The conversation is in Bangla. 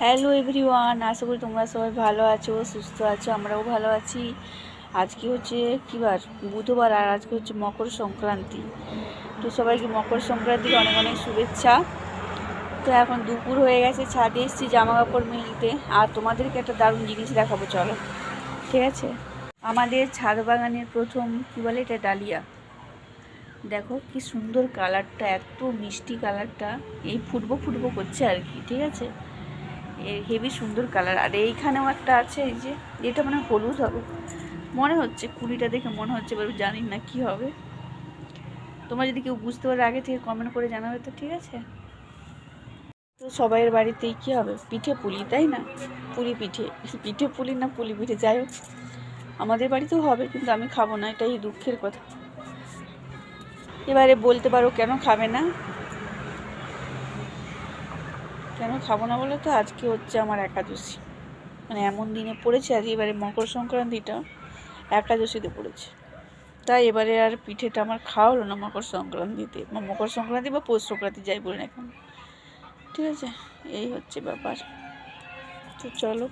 হ্যালো এভরিওয়ান, আশা করি তোমরা সবাই ভালো আছো, সুস্থ আছো। আমরাও ভালো আছি। আজকে হচ্ছে কী বার? বুধবার। আর আজকে হচ্ছে মকর সংক্রান্তি। তো সবাইকে মকর সংক্রান্তির অনেক অনেক শুভেচ্ছা। তো এখন দুপুর হয়ে গেছে, ছাদে এসেছি জামা কাপড় মেলতে। আর তোমাদেরকে একটা দারুণ জিনিস দেখাবো, চলো। ঠিক আছে? আমাদের ছাদ বাগানের প্রথম কী বলে এটা, ডালিয়া। দেখো কি সুন্দর কালারটা, এত মিষ্টি কালারটা। এই ফুটবো ফুটবো করছে আর কি। ঠিক আছে, হেভি সুন্দর কালার। আর এইখানেও একটা আছে, এই যে এটা মানে হলুদ হবে মনে হচ্ছে, কুড়িটা দেখে মনে হচ্ছে, এবার জানি না কি হবে। তোমরা যদি কেউ বুঝতে পারো আগে থেকে কমেন্ট করে জানাবে তো। ঠিক আছে? তো সবাইয়ের বাড়িতেই কি হবে, পিঠে পুলি, তাই না? পুলি পিঠে, পিঠে পুলি না পুলি পিঠে, যাই হোক আমাদের বাড়িতেও হবে, কিন্তু আমি খাবো না, এটাই দুঃখের কথা। এবারে বলতে পারো কেন খাবে না, কেন খাবো না বলে তো, আজকে হচ্ছে আমার একাদশী। মানে এমন দিনে পড়েছে আজ, এবারে মকর সংক্রান্তিটা একাদশীতে পড়েছে, তাই এবারে আর পিঠেটা আমার খাওয়া হলো না মকর সংক্রান্তিতে, বা মকর সংক্রান্তি বা পৌষ সংক্রান্তি, যাই বলি না এখন। ঠিক আছে, এই হচ্ছে ব্যাপার। তো চলো।